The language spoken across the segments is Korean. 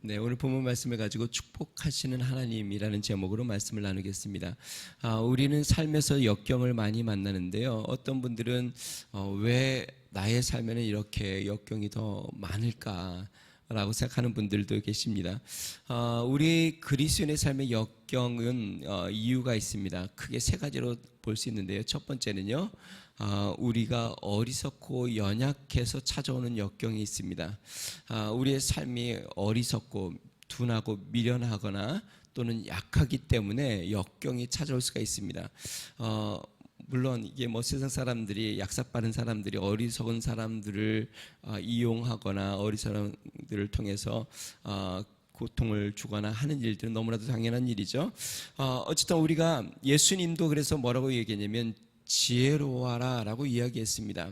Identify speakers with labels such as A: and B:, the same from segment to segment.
A: 네, 오늘 본문 말씀을 가지고 축복하시는 하나님이라는 제목으로 말씀을 나누겠습니다. 우리는 삶에서 역경을 많이 만나는데요. 어떤 분들은 왜 나의 삶에는 이렇게 역경이 더 많을까? 라고 생각하는 분들도 계십니다. 우리 그리스도인의 삶의 역경은 이유가 있습니다. 크게 세 가지로 볼 수 있는데요. 첫 번째는요, 우리가 어리석고 연약해서 찾아오는 역경이 있습니다. 우리의 삶이 어리석고 둔하고 미련하거나 또는 약하기 때문에 역경이 찾아올 수가 있습니다. 물론 이게 세상 사람들이, 약삭빠른 사람들이 어리석은 사람들을 이용하거나 어리석은 사람들을 통해서 고통을 주거나 하는 일들은 너무나도 당연한 일이죠. 어쨌든 우리가, 예수님도 그래서 뭐라고 얘기했냐면 지혜로워라 라고 이야기했습니다.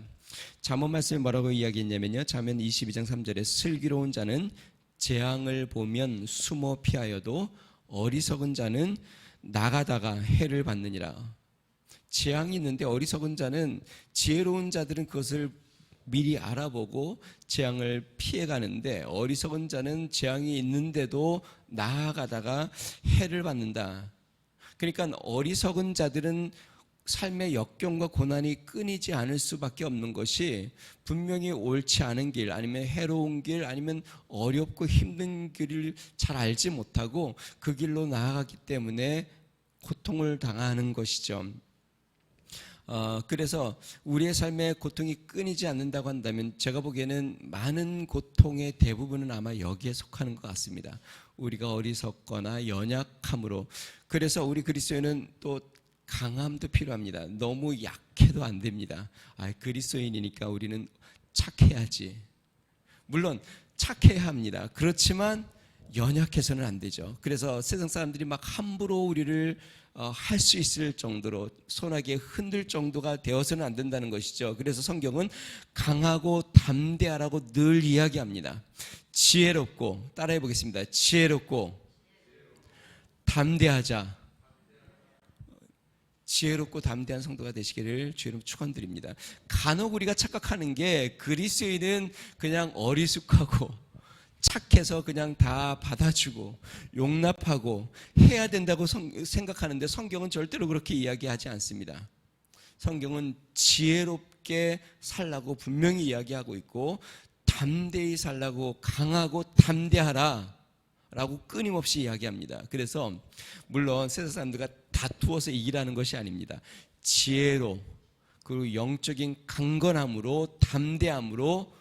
A: 잠언 말씀에 뭐라고 이야기했냐면요, 잠언 22장 3절에 슬기로운 자는 재앙을 보면 숨어 피하여도 어리석은 자는 나가다가 해를 받느니라. 재앙이 있는데 어리석은 자는, 지혜로운 자들은 그것을 미리 알아보고 재앙을 피해가는데, 어리석은 자는 재앙이 있는데도 나아가다가 해를 받는다. 그러니까 어리석은 자들은 삶의 역경과 고난이 끊이지 않을 수밖에 없는 것이, 분명히 옳지 않은 길, 아니면 해로운 길, 아니면 어렵고 힘든 길을 잘 알지 못하고 그 길로 나아가기 때문에 고통을 당하는 것이죠. 그래서 우리의 삶에 고통이 끊이지 않는다고 한다면, 제가 보기에는 많은 고통의 대부분은 아마 여기에 속하는 것 같습니다. 우리가 어리석거나 연약함으로. 그래서 우리 그리스도인은 또 강함도 필요합니다. 너무 약해도 안 됩니다. 그리스도인이니까 우리는 착해야지. 물론 착해야 합니다. 그렇지만 연약해서는 안 되죠. 그래서 세상 사람들이 막 함부로 우리를 할 수 있을 정도로, 소나기에 흔들 정도가 되어서는 안 된다는 것이죠. 그래서 성경은 강하고 담대하라고 늘 이야기합니다. 지혜롭고, 따라해 보겠습니다. 지혜롭고 담대하자. 지혜롭고 담대한 성도가 되시기를 주의 이름으로 축원드립니다. 간혹 우리가 착각하는 게, 그리스도인은 그냥 어리숙하고 착해서 그냥 다 받아주고 용납하고 해야 된다고 생각하는데, 성경은 절대로 그렇게 이야기하지 않습니다. 성경은 지혜롭게 살라고 분명히 이야기하고 있고, 담대히 살라고, 강하고 담대하라 라고 끊임없이 이야기합니다. 그래서 물론 세상 사람들과 다투어서 이기라는 것이 아닙니다. 지혜로, 그리고 영적인 강건함으로, 담대함으로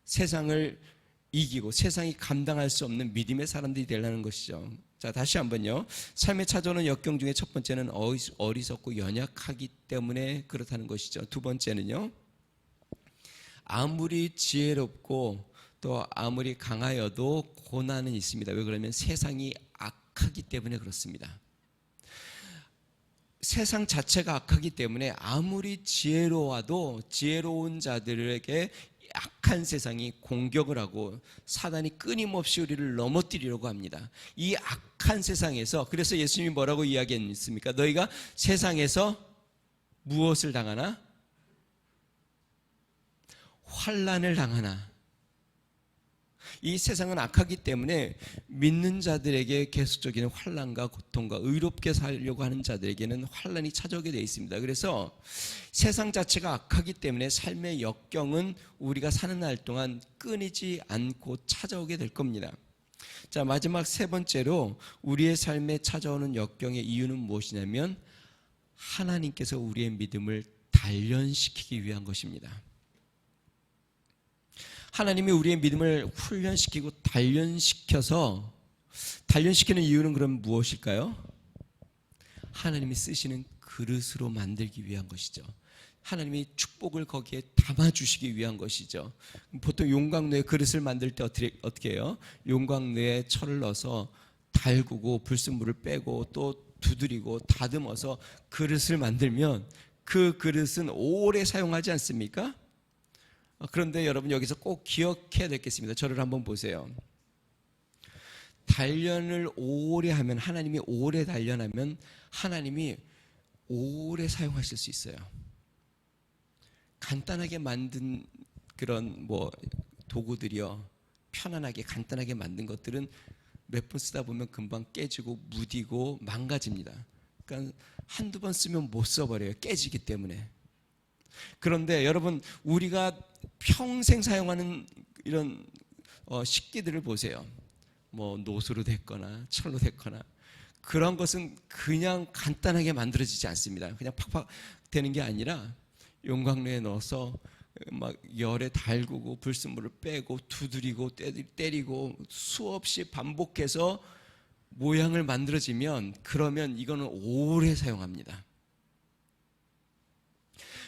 A: 세상을 이기고 세상이 감당할 수 없는 믿음의 사람들이 되려는 것이죠. 자, 다시 한번요. 삶에 찾아오는 역경 중에 첫 번째는 어리석고 연약하기 때문에 그렇다는 것이죠. 두 번째는요, 아무리 지혜롭고 또 아무리 강하여도 고난은 있습니다. 왜 그러면 세상이 악하기 때문에 그렇습니다. 세상 자체가 악하기 때문에 아무리 지혜로워도 지혜로운 자들에게 악한 세상이 공격을 하고 사단이 끊임없이 우리를 넘어뜨리려고 합니다. 이 악한 세상에서, 그래서 예수님이 뭐라고 이야기했습니까? 너희가 세상에서 무엇을 당하나? 환난을 당하나? 이 세상은 악하기 때문에 믿는 자들에게 계속적인 환난과 고통과, 의롭게 살려고 하는 자들에게는 환난이 찾아오게 되어 있습니다. 그래서 세상 자체가 악하기 때문에 삶의 역경은 우리가 사는 날 동안 끊이지 않고 찾아오게 될 겁니다. 자, 마지막 세 번째로 우리의 삶에 찾아오는 역경의 이유는 무엇이냐면, 하나님께서 우리의 믿음을 단련시키기 위한 것입니다. 하나님이 우리의 믿음을 훈련시키고 단련시키는 이유는 그럼 무엇일까요? 하나님이 쓰시는 그릇으로 만들기 위한 것이죠. 하나님이 축복을 거기에 담아주시기 위한 것이죠. 보통 용광로에 그릇을 만들 때 어떻게 해요? 용광로에 철을 넣어서 달구고 불순물을 빼고 또 두드리고 다듬어서 그릇을 만들면 그 그릇은 오래 사용하지 않습니까? 그런데 여러분, 여기서 꼭 기억해야 되겠습니다. 저를 한번 보세요. 단련을 오래 하면, 하나님이 오래 단련하면 하나님이 오래 사용하실 수 있어요. 간단하게 만든 그런 도구들이요, 편안하게 간단하게 만든 것들은 몇 번 쓰다 보면 금방 깨지고 무디고 망가집니다. 그러니까 한두 번 쓰면 못 써버려요. 깨지기 때문에. 그런데 여러분, 우리가 평생 사용하는 이런 식기들을 보세요. 뭐 노수로 됐거나 철로 됐거나, 그런 것은 그냥 간단하게 만들어지지 않습니다. 그냥 팍팍 되는 게 아니라 용광로에 넣어서 막 열에 달구고 불순물을 빼고 두드리고 때리고 수없이 반복해서 모양을 만들어지면, 그러면 이거는 오래 사용합니다.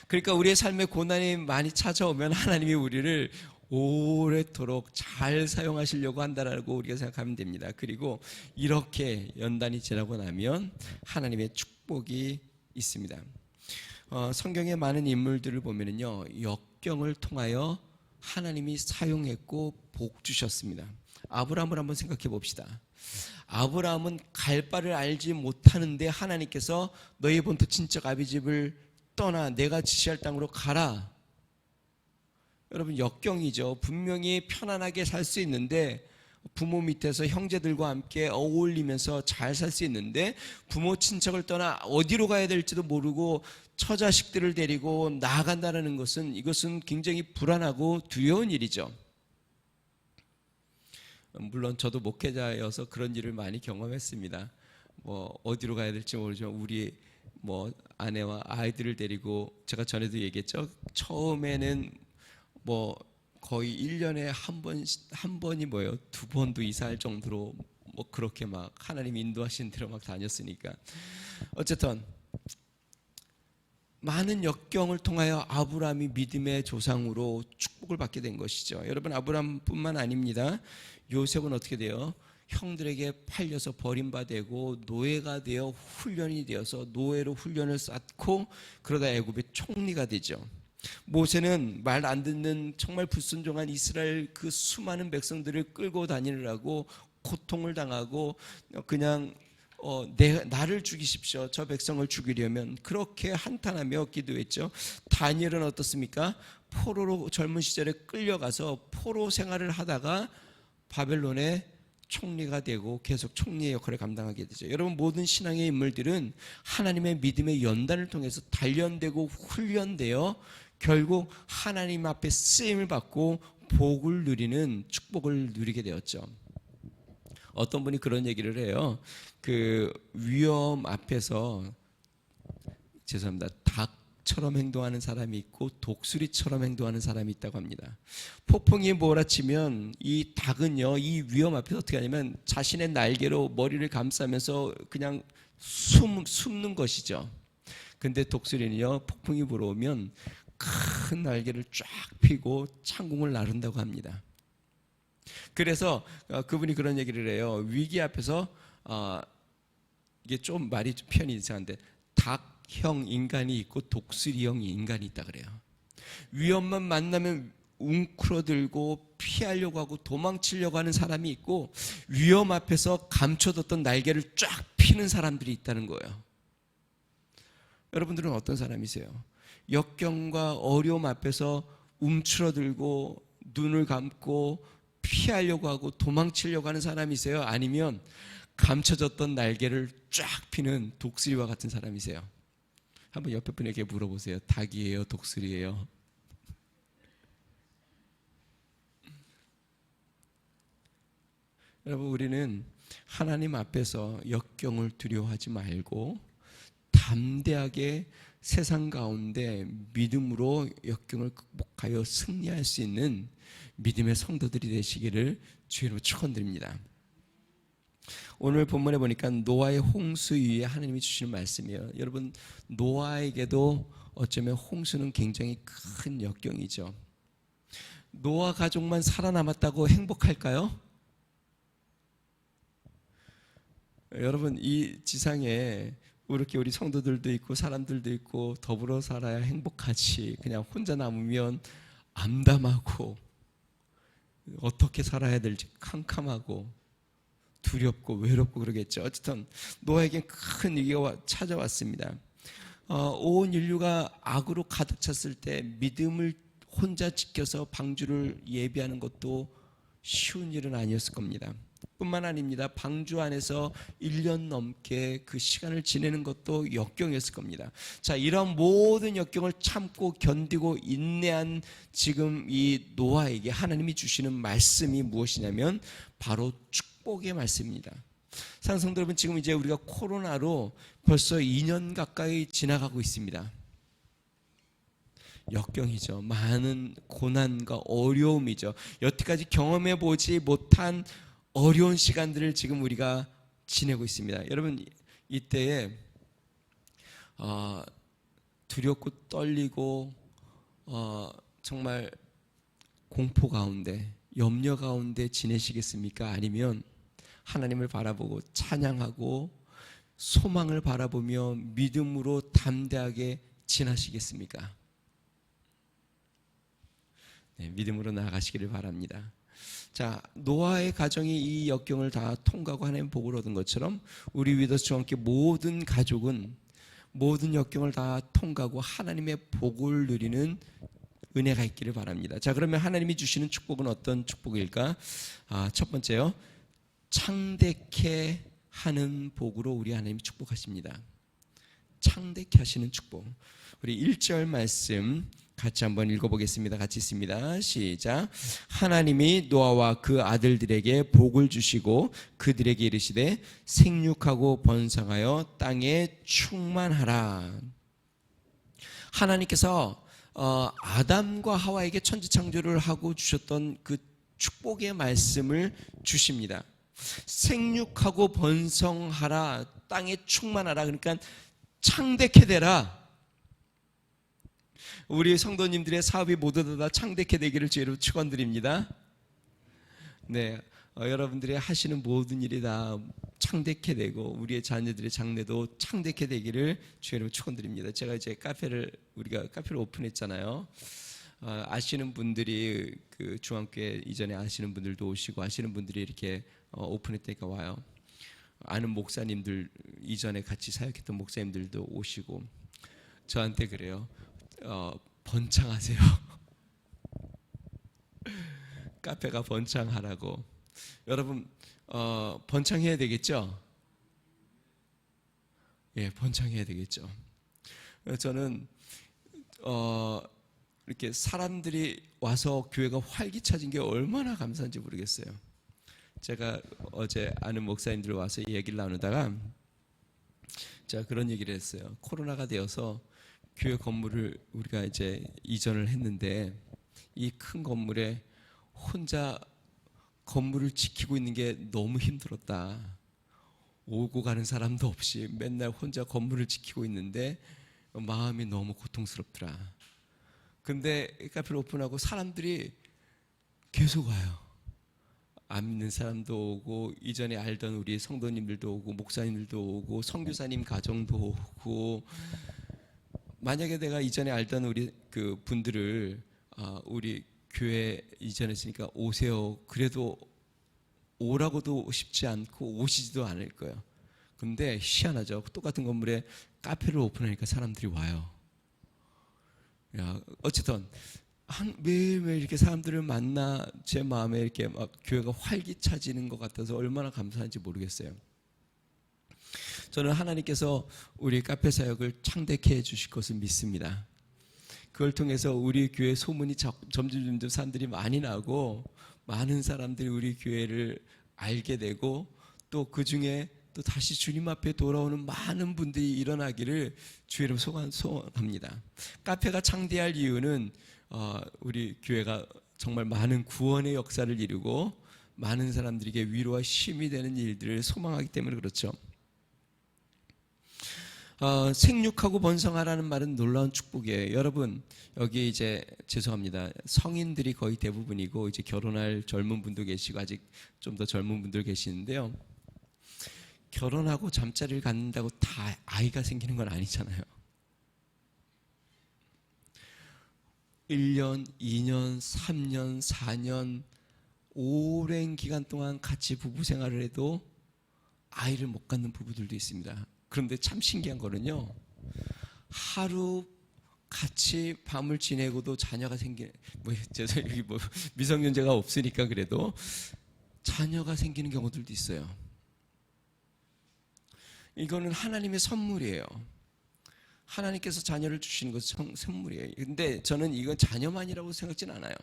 A: 그러니까 우리의 삶에 고난이 많이 찾아오면 하나님이 우리를 오래도록 잘 사용하시려고 한다라고 우리가 생각하면 됩니다. 그리고 이렇게 연단이 지나고 나면 하나님의 축복이 있습니다. 성경의 많은 인물들을 보면요, 역경을 통하여 하나님이 사용했고 복 주셨습니다. 아브라함을 한번 생각해 봅시다. 아브라함은 갈 바를 알지 못하는데 하나님께서 너희 본토 친척 아비 집을 떠나 내가 지시할 땅으로 가라. 여러분, 역경이죠. 분명히 편안하게 살 수 있는데, 부모 밑에서 형제들과 함께 어울리면서 잘 살 수 있는데, 부모 친척을 떠나 어디로 가야 될지도 모르고 처자식들을 데리고 나아간다는 것은, 이것은 굉장히 불안하고 두려운 일이죠. 물론 저도 목회자여서 그런 일을 많이 경험했습니다. 뭐 어디로 가야 될지 모르지만 우리 뭐 아내와 아이들을 데리고, 제가 전에도 얘기했죠. 처음에는 뭐 거의 1년에 한 번이 뭐예요? 2번도 이사할 정도로 뭐 그렇게 막 하나님 인도하신 대로 막 다녔으니까. 어쨌든 많은 역경을 통하여 아브라함이 믿음의 조상으로 축복을 받게 된 것이죠. 여러분, 아브라함뿐만 아닙니다. 요셉은 어떻게 돼요? 형들에게 팔려서 버림받고 노예가 되어 훈련이 되어서 노예로 훈련을 쌓고, 그러다 애굽의 총리가 되죠. 모세는 말 안 듣는 정말 불순종한 이스라엘 그 수많은 백성들을 끌고 다니느라고 고통을 당하고, 그냥 나를 죽이십시오, 저 백성을 죽이려면, 그렇게 한탄하며 기도했죠. 다니엘은 어떻습니까? 포로로 젊은 시절에 끌려가서 포로 생활을 하다가 바벨론의 총리가 되고 계속 총리의 역할을 감당하게 되죠. 여러분, 모든 신앙의 인물들은 하나님의 믿음의 연단을 통해서 단련되고 훈련되어 결국 하나님 앞에 쓰임을 받고 복을 누리는, 축복을 누리게 되었죠. 어떤 분이 그런 얘기를 해요. 그 위험 앞에서, 죄송합니다, 닭처럼 행동하는 사람이 있고 독수리처럼 행동하는 사람이 있다고 합니다. 폭풍이 몰아치면 이 닭은요, 이 위험 앞에서 어떻게 하냐면 자신의 날개로 머리를 감싸면서 그냥 숨는 것이죠. 근데 독수리는요, 폭풍이 불어오면 큰 날개를 쫙 펴고 창공을 나른다고 합니다. 그래서 그분이 그런 얘기를 해요. 위기 앞에서, 이게 좀 말이 좀 표현이 이상한데, 닭형 인간이 있고 독수리형 인간이 있다 그래요. 위험만 만나면 웅크러들고 피하려고 하고 도망치려고 하는 사람이 있고, 위험 앞에서 감춰뒀던 날개를 쫙 피는 사람들이 있다는 거예요. 여러분들은 어떤 사람이세요? 역경과 어려움 앞에서 움츠러들고 눈을 감고 피하려고 하고 도망치려고 하는 사람이세요? 아니면 감춰졌던 날개를 쫙 피는 독수리와 같은 사람이세요? 한번 옆에 분에게 물어보세요. 닭이에요? 독수리예요? 여러분, 우리는 하나님 앞에서 역경을 두려워하지 말고 담대하게 세상 가운데 믿음으로 역경을 극복하여 승리할 수 있는 믿음의 성도들이 되시기를 주의로 축원드립니다. 오늘 본문에 보니까 노아의 홍수 위에 하나님이 주시는 말씀이에요. 여러분, 노아에게도 어쩌면 홍수는 굉장히 큰 역경이죠. 노아 가족만 살아남았다고 행복할까요? 여러분, 이 지상에 이렇게 우리 성도들도 있고 사람들도 있고 더불어 살아야 행복하지, 그냥 혼자 남으면 암담하고 어떻게 살아야 될지 캄캄하고 두렵고 외롭고 그러겠죠. 어쨌든 노아에겐 큰 위기가 찾아왔습니다. 온 인류가 악으로 가득 찼을 때 믿음을 혼자 지켜서 방주를 예비하는 것도 쉬운 일은 아니었을 겁니다. 뿐만 아닙니다. 방주 안에서 1년 넘게 그 시간을 지내는 것도 역경이었을 겁니다. 자, 이런 모든 역경을 참고 견디고 인내한 지금 이 노아에게 하나님이 주시는 말씀이 무엇이냐면 바로 축복의 말씀입니다. 사랑하는 성도 여러분, 지금 이제 우리가 코로나로 벌써 2년 가까이 지나가고 있습니다. 역경이죠. 많은 고난과 어려움이죠. 여태까지 경험해 보지 못한 어려운 시간들을 지금 우리가 지내고 있습니다. 여러분, 이때에 두렵고 떨리고 정말 공포 가운데, 염려 가운데 지내시겠습니까? 아니면 하나님을 바라보고 찬양하고 소망을 바라보며 믿음으로 담대하게 지나시겠습니까? 네, 믿음으로 나아가시기를 바랍니다. 자, 노아의 가정이 이 역경을 다 통과하고 하나님 복을 얻은 것처럼 우리 위더스 중앙교회 모든 가족은 모든 역경을 다 통과하고 하나님의 복을 누리는 은혜가 있기를 바랍니다. 자, 그러면 하나님이 주시는 축복은 어떤 축복일까? 첫 번째요, 창대케 하는 복으로 우리 하나님이 축복하십니다. 창대케 하시는 축복. 우리 1절 말씀 같이 한번 읽어보겠습니다. 같이 있습니다. 시작. 하나님이 노아와 그 아들들에게 복을 주시고 그들에게 이르시되 생육하고 번성하여 땅에 충만하라. 하나님께서 아담과 하와에게 천지창조를 하고 주셨던 그 축복의 말씀을 주십니다. 생육하고 번성하라, 땅에 충만하라. 그러니까 창대케 되라. 우리 성도님들의 사업이 모두 다 창대케 되기를 주로 축원드립니다. 네, 여러분들이 하시는 모든 일이 다 창대케 되고 우리의 자녀들의 장래도 창대케 되기를 주로 축원드립니다. 제가 이제 우리가 카페를 오픈했잖아요. 아시는 분들이 그 중앙교회 이전에 아시는 분들도 오시고 아시는 분들이 이렇게 오픈했다니까 와요. 아는 목사님들, 이전에 같이 사역했던 목사님들도 오시고 저한테 그래요. 번창하세요. 카페가 번창하라고. 여러분, 번창해야 되겠죠? 예, 번창해야 되겠죠. 저는 이렇게 사람들이 와서 교회가 활기차진 게 얼마나 감사한지 모르겠어요. 제가 어제 아는 목사님들 와서 얘기를 나누다가 제가 그런 얘기를 했어요. 코로나가 되어서 교회 건물을 우리가 이제 이전을 했는데 이 큰 건물에 혼자 건물을 지키고 있는 게 너무 힘들었다. 오고 가는 사람도 없이 맨날 혼자 건물을 지키고 있는데 마음이 너무 고통스럽더라. 근데 카페를 오픈하고 사람들이 계속 와요. 안 믿는 사람도 오고 이전에 알던 우리 성도님들도 오고 목사님들도 오고 선교사님 가정도 오고. 만약에 내가 이전에 알던 우리 그 분들을 우리 교회 이전에 있으니까 오세요. 그래도 오라고도 쉽지 않고 오시지도 않을 거예요. 근데 희한하죠. 똑같은 건물에 카페를 오픈하니까 사람들이 와요. 야, 어쨌든 매일매일 이렇게 사람들을 만나 제 마음에 이렇게 막 교회가 활기차지는 것 같아서 얼마나 감사한지 모르겠어요. 저는 하나님께서 우리 카페 사역을 창대케 해주실 것을 믿습니다. 그걸 통해서 우리 교회 소문이 점점 사람들이 많이 나고 많은 사람들이 우리 교회를 알게 되고 또 그 중에 또 다시 주님 앞에 돌아오는 많은 분들이 일어나기를 주의로 소원합니다. 카페가 창대할 이유는 우리 교회가 정말 많은 구원의 역사를 이루고 많은 사람들에게 위로와 힘이 되는 일들을 소망하기 때문에 그렇죠. 생육하고 번성하라는 말은 놀라운 축복이에요. 여러분, 여기 이제 죄송합니다. 성인들이 거의 대부분이고 이제 결혼할 젊은 분도 계시고 아직 좀 더 젊은 분들 계시는데요. 결혼하고 잠자리를 갖는다고 다 아이가 생기는 건 아니잖아요. 1년, 2년, 3년, 4년 오랜 기간 동안 같이 부부 생활을 해도 아이를 못 갖는 부부들도 있습니다. 그런데 참 신기한 거는요, 하루 같이 밤을 지내고도 자녀가 생기는, 여기 미성년자가 없으니까 그래도 자녀가 생기는 경우들도 있어요. 이거는 하나님의 선물이에요. 하나님께서 자녀를 주시는 것은 선물이에요. 근데 저는 이건 자녀만이라고 생각지는 않아요.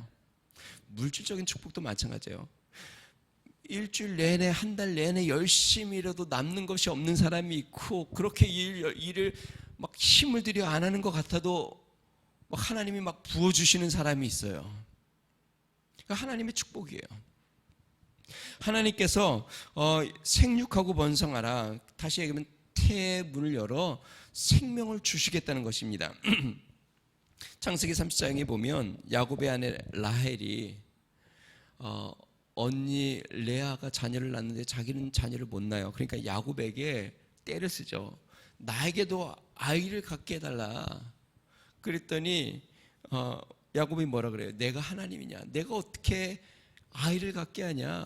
A: 물질적인 축복도 마찬가지예요. 일주일 내내, 한 달 내내 열심히 일해도 남는 것이 없는 사람이 있고, 그렇게 일을 막 힘을 들여 안 하는 것 같아도 막 하나님이 막 부어주시는 사람이 있어요. 그러니까 하나님의 축복이에요. 하나님께서 생육하고 번성하라, 다시 얘기하면 태의 문을 열어 생명을 주시겠다는 것입니다. 창세기 34장에 보면 야곱의 아내 라헬이 언니 레아가 자녀를 낳는데 자기는 자녀를 못 낳아요. 그러니까 야곱에게 떼를 쓰죠. 나에게도 아이를 갖게 해달라. 그랬더니 야곱이 뭐라 그래요? 내가 하나님이냐? 내가 어떻게 아이를 갖게 하냐?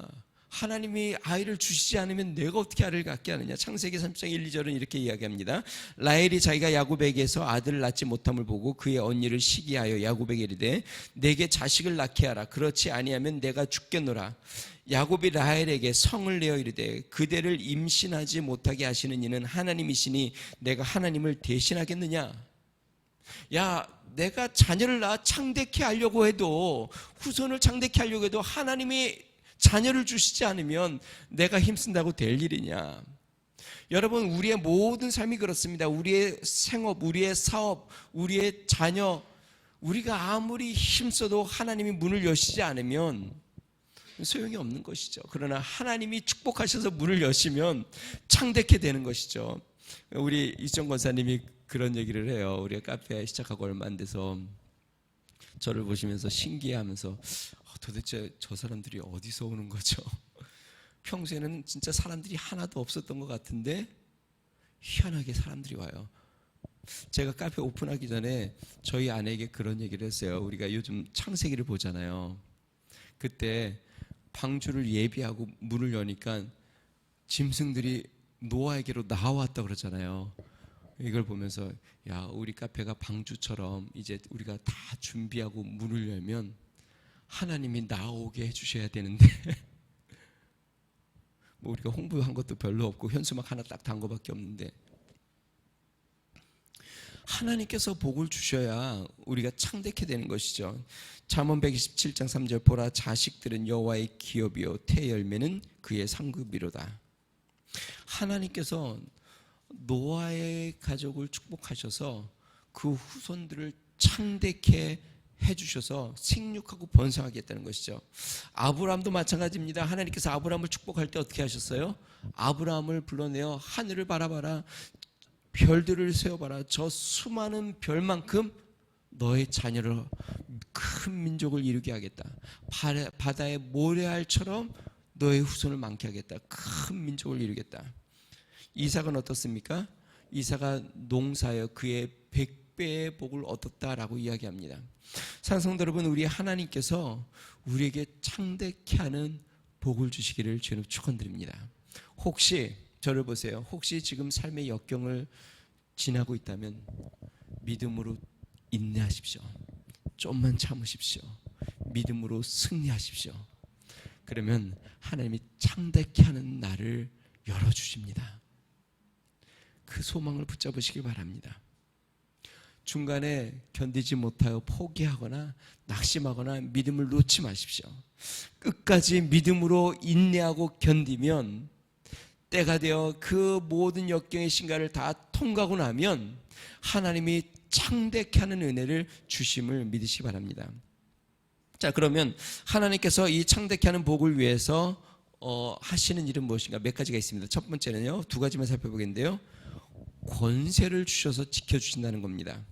A: 하나님이 아이를 주시지 않으면 내가 어떻게 아이를 갖게 하느냐? 창세기 30장 1, 2절은 이렇게 이야기합니다. 라헬이 자기가 야곱에게서 아들을 낳지 못함을 보고 그의 언니를 시기하여 야곱에게 이르되 내게 자식을 낳게 하라. 그렇지 아니하면 내가 죽겠노라. 야곱이 라헬에게 성을 내어 이르되 그대를 임신하지 못하게 하시는 이는 하나님이시니 내가 하나님을 대신하겠느냐? 야, 내가 자녀를 낳아 창대케 하려고 해도, 후손을 창대케 하려고 해도 하나님이 자녀를 주시지 않으면 내가 힘쓴다고 될 일이냐? 여러분, 우리의 모든 삶이 그렇습니다. 우리의 생업, 우리의 사업, 우리의 자녀, 우리가 아무리 힘써도 하나님이 문을 여시지 않으면 소용이 없는 것이죠. 그러나 하나님이 축복하셔서 문을 여시면 창대케 되는 것이죠. 우리 이정 권사님이 그런 얘기를 해요. 우리가 카페 시작하고 얼마 안 돼서 저를 보시면서 신기해하면서 도대체 저 사람들이 어디서 오는 거죠? 평소에는 진짜 사람들이 하나도 없었던 것 같은데 희한하게 사람들이 와요. 제가 카페 오픈하기 전에 저희 아내에게 그런 얘기를 했어요. 우리가 요즘 창세기를 보잖아요. 그때 방주를 예비하고 문을 여니까 짐승들이 노아에게로 나와왔다 그러잖아요. 이걸 보면서 야, 우리 카페가 방주처럼 이제 우리가 다 준비하고 문을 열면 하나님이 나오게 해주셔야 되는데 뭐 우리가 홍보한 것도 별로 없고 현수막 하나 딱 단 거밖에 없는데, 하나님께서 복을 주셔야 우리가 창대케 되는 것이죠. 잠언 127장 3절 보라 자식들은 여호와의 기업이요 태 열매는 그의 상급이로다. 하나님께서 노아의 가족을 축복하셔서 그 후손들을 창대케 해주셔서 생육하고 번성하게 했다는 것이죠. 아브라함도 마찬가지입니다. 하나님께서 아브라함을 축복할 때 어떻게 하셨어요? 아브라함을 불러내어 하늘을 바라봐라, 별들을 세어봐라, 저 수많은 별만큼 너의 자녀를 큰 민족을 이루게 하겠다. 바다의 모래알처럼 너의 후손을 많게 하겠다. 큰 민족을 이루겠다. 이삭은 어떻습니까? 이삭아 농사여 그의 100배의 복을 얻었다라고 이야기합니다. 사랑성도 여러분, 우리 하나님께서 우리에게 창대케 하는 복을 주시기를 주님 축원드립니다. 혹시 저를 보세요. 혹시 지금 삶의 역경을 지나고 있다면 믿음으로 인내하십시오. 좀만 참으십시오. 믿음으로 승리하십시오. 그러면 하나님이 창대케 하는 날을 열어주십니다. 그 소망을 붙잡으시길 바랍니다. 중간에 견디지 못하여 포기하거나 낙심하거나 믿음을 놓지 마십시오. 끝까지 믿음으로 인내하고 견디면 때가 되어 그 모든 역경의 신가를 다 통과하고 나면 하나님이 창대케 하는 은혜를 주심을 믿으시기 바랍니다. 자, 그러면 하나님께서 이 창대케 하는 복을 위해서 하시는 일은 무엇인가? 몇 가지가 있습니다. 첫 번째는요, 두 가지만 살펴보겠는데요, 권세를 주셔서 지켜주신다는 겁니다.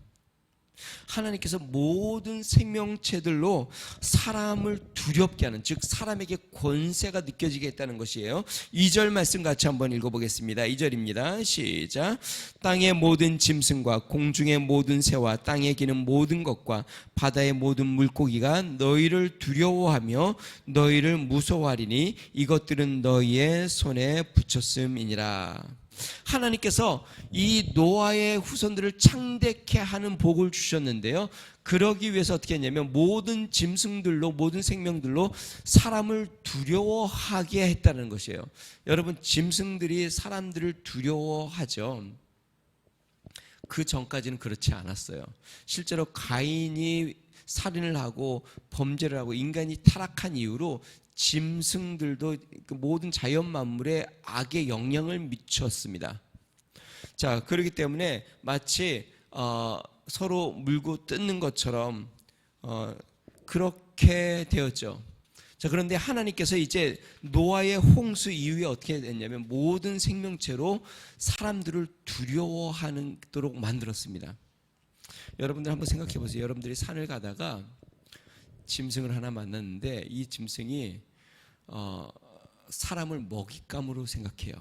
A: 하나님께서 모든 생명체들로 사람을 두렵게 하는, 즉 사람에게 권세가 느껴지게 했다는 것이에요. 2절 말씀 같이 한번 읽어보겠습니다. 2절입니다. 시작. 땅의 모든 짐승과 공중의 모든 새와 땅에 기는 모든 것과 바다의 모든 물고기가 너희를 두려워하며 너희를 무서워하리니 이것들은 너희의 손에 붙였음이니라. 하나님께서 이 노아의 후손들을 창대케 하는 복을 주셨는데요. 그러기 위해서 어떻게 했냐면 모든 짐승들로, 모든 생명들로 사람을 두려워하게 했다는 것이에요. 여러분, 짐승들이 사람들을 두려워하죠. 그 전까지는 그렇지 않았어요. 실제로 가인이 살인을 하고 범죄를 하고 인간이 타락한 이후로 짐승들도 모든 자연 만물에 악의 영향을 미쳤습니다. 자, 그렇기 때문에 마치 서로 물고 뜯는 것처럼 그렇게 되었죠. 자, 그런데 하나님께서 이제 노아의 홍수 이후에 어떻게 됐냐면 모든 생명체로 사람들을 두려워하도록 만들었습니다. 여러분들 한번 생각해 보세요. 여러분들이 산을 가다가 짐승을 하나 만났는데 이 짐승이 사람을 먹잇감으로 생각해요.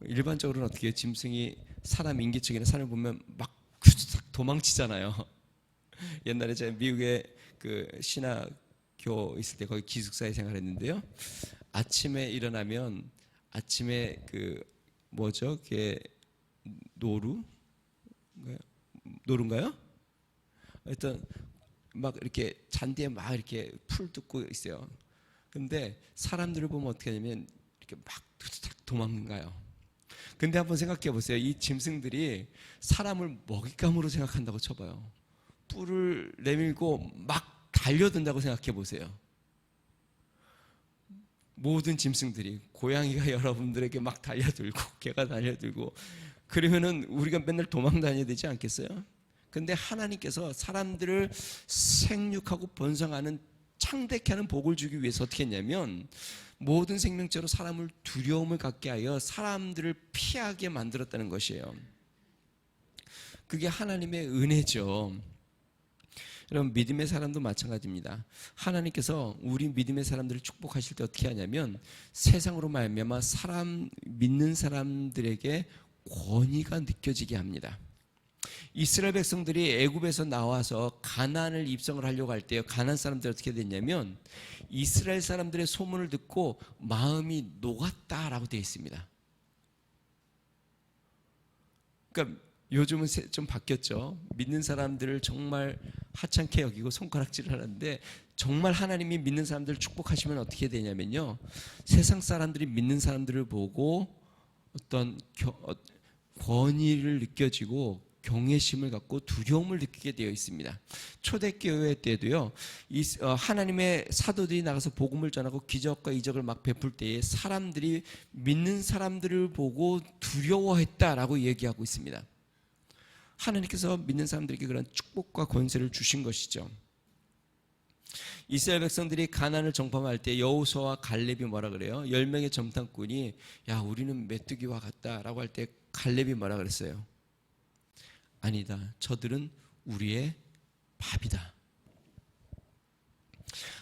A: 일반적으로는 어떻게 해요? 짐승이 사람 인기척이나 산을 보면 막 도망치잖아요. 옛날에 제가 미국에 그 신학교 있을 때 거기 기숙사에 생활했는데요. 아침에 일어나면 아침에 그 뭐죠? 그게 노루인가요? 하여튼 막 이렇게 잔디에 막 이렇게 풀 뜯고 있어요. 근데 사람들을 보면 어떻게 하냐면 이렇게 막 도망가요. 근데 한번 생각해 보세요. 이 짐승들이 사람을 먹잇감으로 생각한다고 쳐봐요. 뿔을 내밀고 막 달려든다고 생각해 보세요. 모든 짐승들이, 고양이가 여러분들에게 막 달려들고 개가 달려들고 그러면은 우리가 맨날 도망 다녀야 되지 않겠어요? 근데 하나님께서 사람들을 생육하고 번성하는 창대케 하는 복을 주기 위해서 어떻게 했냐면 모든 생명체로 사람을 두려움을 갖게 하여 사람들을 피하게 만들었다는 것이에요. 그게 하나님의 은혜죠. 여러분, 믿음의 사람도 마찬가지입니다. 하나님께서 우리 믿음의 사람들을 축복하실 때 어떻게 하냐면 세상으로 말미암아 믿는 사람들에게 권위가 느껴지게 합니다. 이스라엘 백성들이 애굽에서 나와서 가나안을 입성을 하려고 할 때 가나안 사람들이 어떻게 됐냐면 이스라엘 사람들의 소문을 듣고 마음이 녹았다라고 되어 있습니다. 그러니까 요즘은 좀 바뀌었죠. 믿는 사람들을 정말 하찮게 여기고 손가락질을 하는데 정말 하나님이 믿는 사람들을 축복하시면 어떻게 되냐면요. 세상 사람들이 믿는 사람들을 보고 어떤 권위를 느껴지고 경외심을 갖고 두려움을 느끼게 되어 있습니다. 초대교회 때도요, 하나님의 사도들이 나가서 복음을 전하고 기적과 이적을 막 베풀 때에 사람들이 믿는 사람들을 보고 두려워했다라고 얘기하고 있습니다. 하나님께서 믿는 사람들에게 그런 축복과 권세를 주신 것이죠. 이스라엘 백성들이 가나안을 정탐할 때 여호수아와 갈렙이 뭐라 그래요? 10명의 정탐꾼이 야, 우리는 메뚜기와 같다라고 할 때 갈렙이 뭐라 그랬어요? 아니다. 저들은 우리의 밥이다.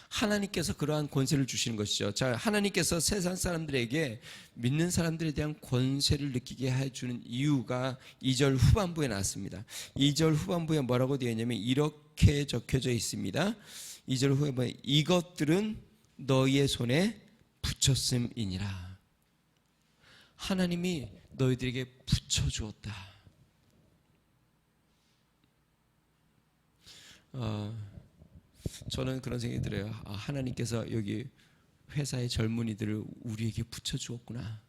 A: 하나님께서 그러한 권세를 주시는 것이죠. 자, 하나님께서 세상 사람들에게 믿는 사람들에 대한 권세를 느끼게 해주는 이유가 2절 후반부에 나왔습니다. 2절 후반부에 뭐라고 되어 있냐면 이렇게 적혀져 있습니다. 2절 후반부에 이것들은 너희의 손에 붙였음이니라. 하나님이 너희들에게 붙여주었다. 저는 그런 생각이 들어요. 하나님께서 여기 회사의 젊은이들을 우리에게 붙여주었구나.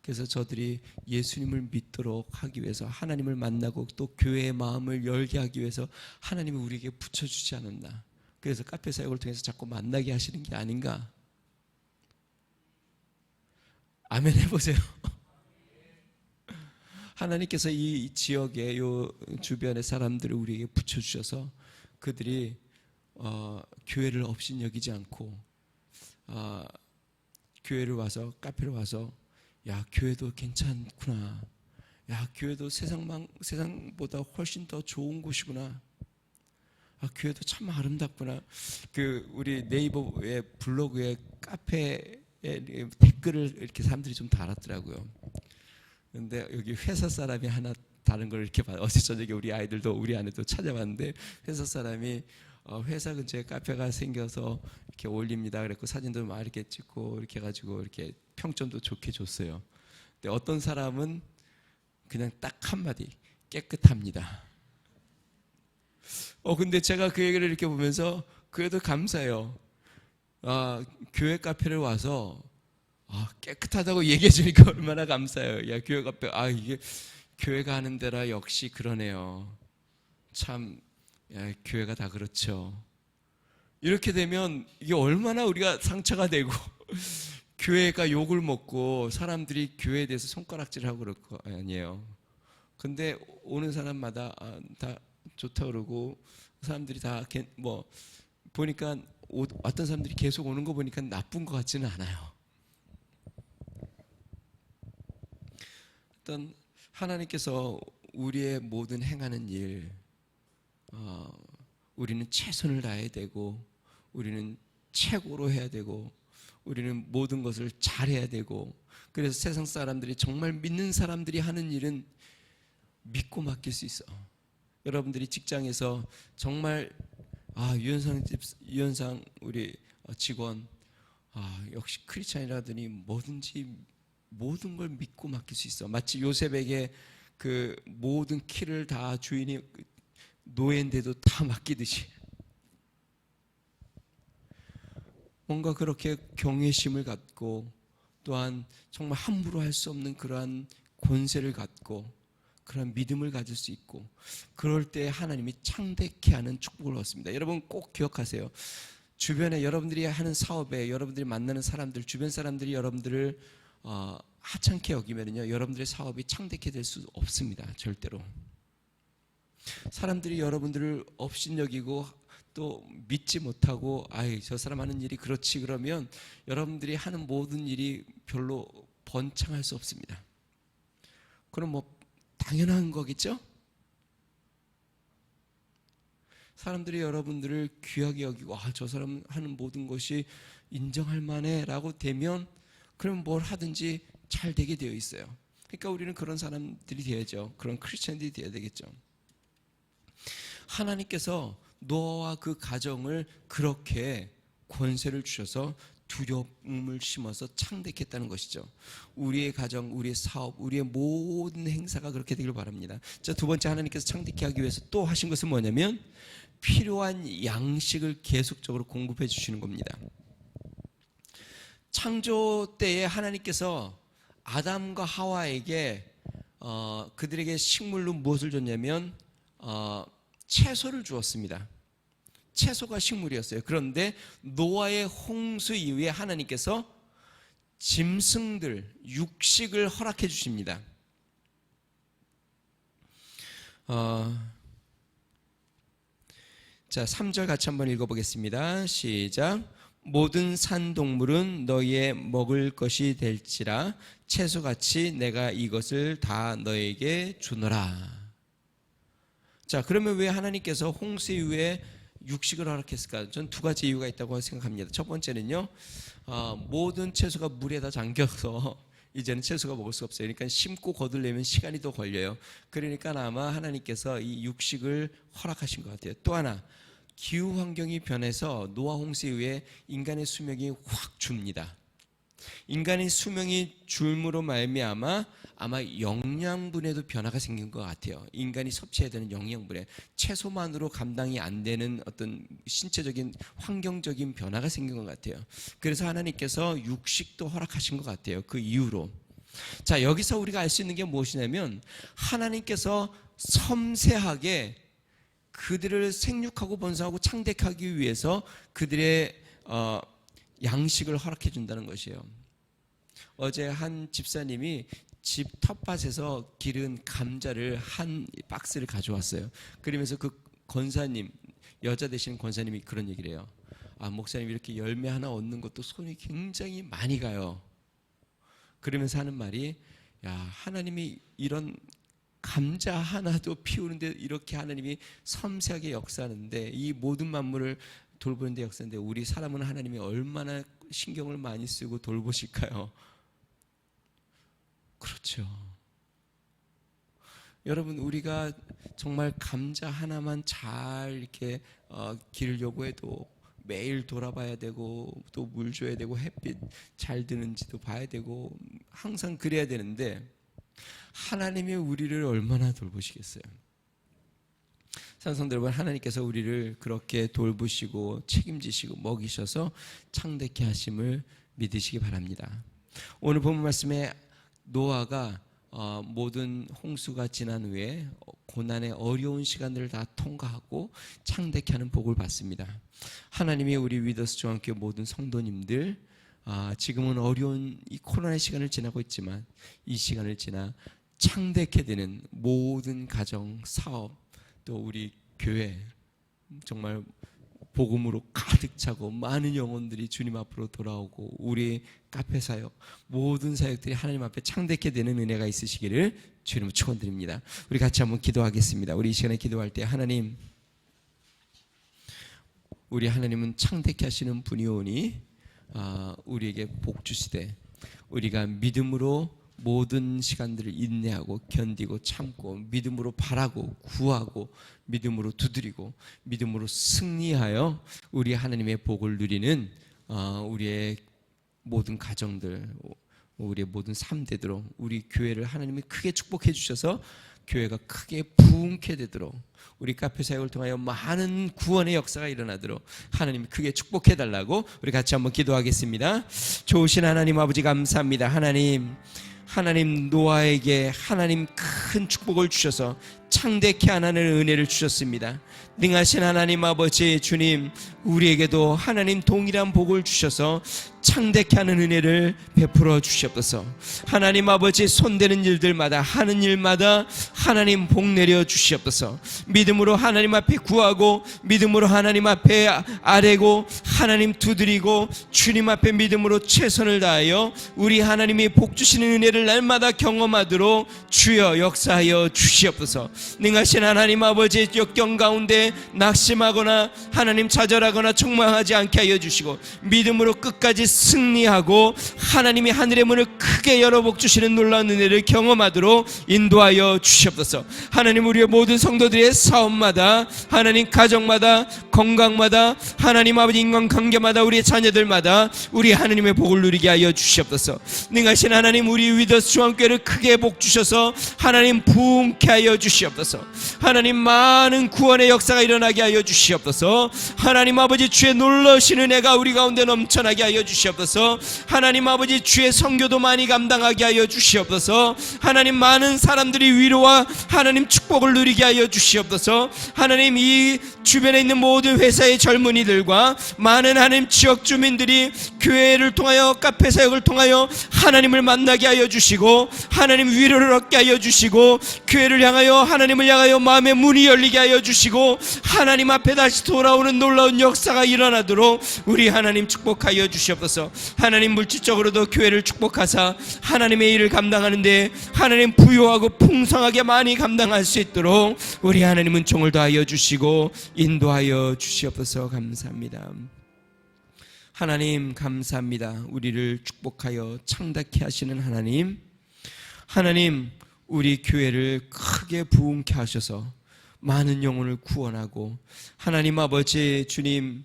A: 그래서 저들이 예수님을 믿도록 하기 위해서 하나님을 만나고 또 교회의 마음을 열게 하기 위해서 하나님이 우리에게 붙여주지 않았나. 그래서 카페 사역을 통해서 자꾸 만나게 하시는 게 아닌가. 아멘 해보세요. 하나님께서 이 지역의 요 주변의 사람들을 우리에게 붙여주셔서 그들이 교회를 업신여기지 않고 교회를 와서 카페를 와서 야, 교회도 괜찮구나. 야, 교회도 세상보다 훨씬 더 좋은 곳이구나. 교회도 참 아름답구나. 우리 네이버의 블로그에 카페에 댓글을 이렇게 사람들이 좀 달았더라고요. 근데 여기 회사 사람이 하나 다른 걸 이렇게 봐요. 어제 저녁에 우리 아내도 찾아봤는데 회사 사람이 회사 근처에 카페가 생겨서 이렇게 올립니다. 그랬고 사진도 막 이렇게 찍고 이렇게 해가지고 이렇게 평점도 좋게 줬어요. 근데 어떤 사람은 그냥 딱 한마디, 깨끗합니다. 근데 제가 그 얘기를 이렇게 보면서 그래도 감사해요. 교회 카페를 와서 깨끗하다고 얘기해 주니까 얼마나 감사해요. 야, 교회 카페, 이게 교회가 하는 데라 역시 그러네요. 참, 야, 교회가 다 그렇죠. 이렇게 되면 이게 얼마나 우리가 상처가 되고 교회가 욕을 먹고 사람들이 교회에 대해서 손가락질하고 그럴 거 아니에요. 근데 오는 사람마다 다 좋다 그러고 사람들이 다 뭐 보니까 어떤 사람들이 계속 오는 거 보니까 나쁜 것 같지는 않아요. 어떤 하나님께서 우리의 모든 행하는 일, 우리는 최선을 다해야 되고, 우리는 최고로 해야 되고, 우리는 모든 것을 잘해야 되고, 그래서 세상 사람들이 정말 믿는 사람들이 하는 일은 믿고 맡길 수 있어. 여러분들이 직장에서 정말 유현상 우리 직원 역시 크리스찬이라더니 뭐든지 모든 걸 믿고 맡길 수 있어. 마치 요셉에게 그 모든 키를 다 주인이 노예인데도 다 맡기듯이 뭔가 그렇게 경외심을 갖고 또한 정말 함부로 할 수 없는 그러한 권세를 갖고 그런 믿음을 가질 수 있고 그럴 때 하나님이 창대케 하는 축복을 얻습니다. 여러분 꼭 기억하세요. 주변에 여러분들이 하는 사업에 여러분들이 만나는 사람들, 주변 사람들이 여러분들을 하찮게 여기면요 여러분들의 사업이 창대케 될 수 없습니다. 절대로. 사람들이 여러분들을 업신여기고 또 믿지 못하고 저 사람 하는 일이 그렇지 그러면 여러분들이 하는 모든 일이 별로 번창할 수 없습니다. 그럼 뭐 당연한 거겠죠? 사람들이 여러분들을 귀하게 여기고 저 사람 하는 모든 것이 인정할 만해 라고 되면 그럼 뭘 하든지 잘 되게 되어 있어요. 그러니까 우리는 그런 사람들이 되어야죠. 그런 크리스천들이 되어야 되겠죠. 하나님께서 노아와 그 가정을 그렇게 권세를 주셔서 두려움을 심어서 창대했다는 것이죠. 우리의 가정, 우리의 사업, 우리의 모든 행사가 그렇게 되길 바랍니다. 자, 두 번째 하나님께서 창대케 하기 위해서 또 하신 것은 뭐냐면 필요한 양식을 계속적으로 공급해 주시는 겁니다. 창조 때에 하나님께서 아담과 하와에게 그들에게 식물로 무엇을 줬냐면 채소를 주었습니다. 채소가 식물이었어요. 그런데 노아의 홍수 이후에 하나님께서 짐승들, 육식을 허락해 주십니다. 자, 3절 같이 한번 읽어보겠습니다. 시작. 모든 산동물은 너희의 먹을 것이 될지라 채소같이 내가 이것을 다 너에게 주노라. 자, 그러면 왜 하나님께서 홍수 이후에 육식을 허락했을까? 전 두 가지 이유가 있다고 생각합니다. 첫 번째는요, 모든 채소가 물에다 잠겨서 이제는 채소가 먹을 수 없어요. 그러니까 심고 거두려면 시간이 더 걸려요. 그러니까 아마 하나님께서 이 육식을 허락하신 것 같아요. 또 하나, 기후 환경이 변해서 노아 홍수 이후에 인간의 수명이 확 줍니다. 인간의 수명이 줄므로 말미암아 아마 영양분에도 변화가 생긴 것 같아요. 인간이 섭취해야 되는 영양분에 채소만으로 감당이 안 되는 어떤 신체적인 환경적인 변화가 생긴 것 같아요. 그래서 하나님께서 육식도 허락하신 것 같아요. 그 이후로. 자, 여기서 우리가 알 수 있는 게 무엇이냐면 하나님께서 섬세하게 그들을 생육하고 번성하고 창대하기 위해서 그들의 양식을 허락해 준다는 것이에요. 어제 한 집사님이 집 텃밭에서 기른 감자를 한 박스를 가져왔어요. 그러면서 그 권사님, 여자 되시는 권사님이 그런 얘기를 해요. 목사님 이렇게 열매 하나 얻는 것도 손이 굉장히 많이 가요. 그러면서 하는 말이 하나님이 이런 감자 하나도 피우는데 이렇게 하나님이 섬세하게 역사하는데 이 모든 만물을 돌보는데 역사인데 우리 사람은 하나님이 얼마나 신경을 많이 쓰고 돌보실까요? 그렇죠. 여러분 우리가 정말 감자 하나만 잘 이렇게 기르려고 해도 매일 돌아봐야 되고 또 물 줘야 되고 햇빛 잘 드는지도 봐야 되고 항상 그래야 되는데 하나님이 우리를 얼마나 돌보시겠어요? 산성들 여러분, 하나님께서 우리를 그렇게 돌보시고 책임지시고 먹이셔서 창대케 하심을 믿으시기 바랍니다. 오늘 본문 말씀에 노아가 모든 홍수가 지난 후에 고난의 어려운 시간들을 다 통과하고 창대케 하는 복을 받습니다. 하나님이 우리 위더스 중앙교회 모든 성도님들, 지금은 어려운 이 코로나의 시간을 지나고 있지만 이 시간을 지나 창대케 되는 모든 가정, 사업, 또 우리 교회 정말 복음으로 가득 차고 많은 영혼들이 주님 앞으로 돌아오고 우리 카페 사역, 모든 사역들이 하나님 앞에 창대케 되는 은혜가 있으시기를 주님을 축원드립니다. 우리 같이 한번 기도하겠습니다. 우리 이 시간에 기도할 때 하나님, 우리 하나님은 창대케 하시는 분이오니 우리에게 복 주시되 우리가 믿음으로 모든 시간들을 인내하고 견디고 참고 믿음으로 바라고 구하고 믿음으로 두드리고 믿음으로 승리하여 우리 하나님의 복을 누리는 우리의 모든 가정들, 우리의 모든 삶대로 우리 교회를 하나님이 크게 축복해 주셔서 교회가 크게 부흥케 되도록 우리 카페 사역을 통하여 많은 구원의 역사가 일어나도록 하나님이 크게 축복해 달라고 우리 같이 한번 기도하겠습니다. 좋으신 하나님 아버지 감사합니다. 하나님 노아에게 하나님 큰 축복을 주셔서 창대케 하는 은혜를 주셨습니다. 능하신 하나님 아버지 주님, 우리에게도 하나님 동일한 복을 주셔서 창대케 하는 은혜를 베풀어 주시옵소서. 하나님 아버지 손대는 일들마다 하는 일마다 하나님 복 내려 주시옵소서. 믿음으로 하나님 앞에 구하고 믿음으로 하나님 앞에 아뢰고 하나님 두드리고 주님 앞에 믿음으로 최선을 다하여 우리 하나님이 복 주시는 은혜를 날마다 경험하도록 주여 역사하여 주시옵소서. 능하신 하나님 아버지의 역경 가운데 낙심하거나 하나님 좌절하거나 책망하지 않게 하여 주시고 믿음으로 끝까지 승리하고 하나님이 하늘의 문을 크게 열어 복 주시는 놀라운 은혜를 경험하도록 인도하여 주시옵소서. 하나님 우리의 모든 성도들의 사업마다 하나님 가정마다 건강마다 하나님 아버지 인간관계마다 우리의 자녀들마다 우리 하나님의 복을 누리게 하여 주시옵소서. 능하신 하나님 우리 위더스 중앙교회를 크게 복 주셔서 하나님 부흥케 하여 주시옵소서. 하나님 많은 구원의 역사가 일어나게 하여 주시옵소서. 하나님 아버지 주의 놀라우신 은혜가 우리 가운데 넘쳐나게 하여 주시옵소서. 하나님 아버지 주의 선교도 많이 감당하게 하여 주시옵소서. 하나님 많은 사람들이 위로와 하나님 축복을 누리게 하여 주시옵소서. 하나님 이 주변에 있는 모든 회사의 젊은이들과 많은 하나님 지역 주민들이 교회를 통하여 카페 사역을 통하여 하나님을 만나게 하여 주시고 하나님 위로를 얻게 하여 주시고 교회를 향하여 하나님을 향하여 마음의 문이 열리게 하여 주시고 하나님 앞에 다시 돌아오는 놀라운 역사가 일어나도록 우리 하나님 축복하여 주시옵소서. 하나님 물질적으로도 교회를 축복하사 하나님의 일을 감당하는데 하나님 부유하고 풍성하게 많이 감당할 수 있도록 우리 하나님은 종을 다하여 주시고 인도하여 주시옵소서. 감사합니다. 하나님 감사합니다. 우리를 축복하여 창대케 하시는 하나님 우리 교회를 크게 부흥케 하셔서 많은 영혼을 구원하고 하나님 아버지 주님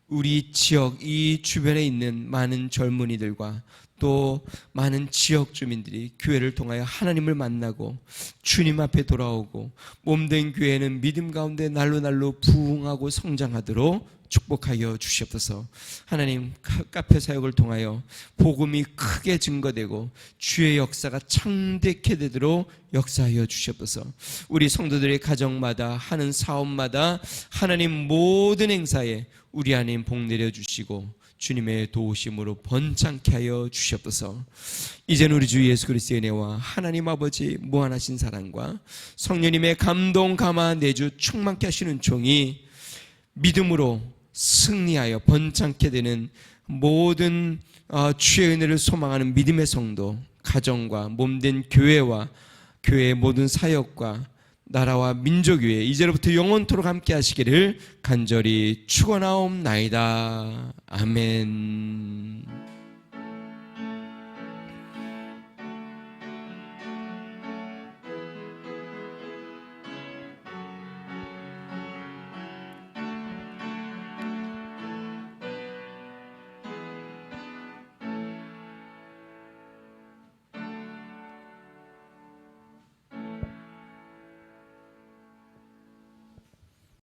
A: 우리 지역 이 주변에 있는 많은 젊은이들과 또 많은 지역 주민들이 교회를 통하여 하나님을 만나고 주님 앞에 돌아오고 몸된 교회는 믿음 가운데 날로 부흥하고 성장하도록 축복하여 주시옵소서. 하나님 카페 사역을 통하여 복음이 크게 증거되고 주의 역사가 창대케 되도록 역사하여 주시옵소서. 우리 성도들의 가정마다 하는 사업마다 하나님 모든 행사에 우리 하나님 복 내려주시고 주님의 도우심으로 번창케 하여 주시옵소서. 이제는 우리 주 예수 그리스도의 은혜와 하나님 아버지 무한하신 사랑과 성령님의 감동 감화 내주 충만케 하시는 종이 믿음으로 승리하여 번창케 되는 모든 주의 은혜를 소망하는 믿음의 성도, 가정과 몸된 교회와 교회의 모든 사역과 나라와 민족 위에 이제로부터 영원토록 함께 하시기를 간절히 축원하옵나이다. 아멘.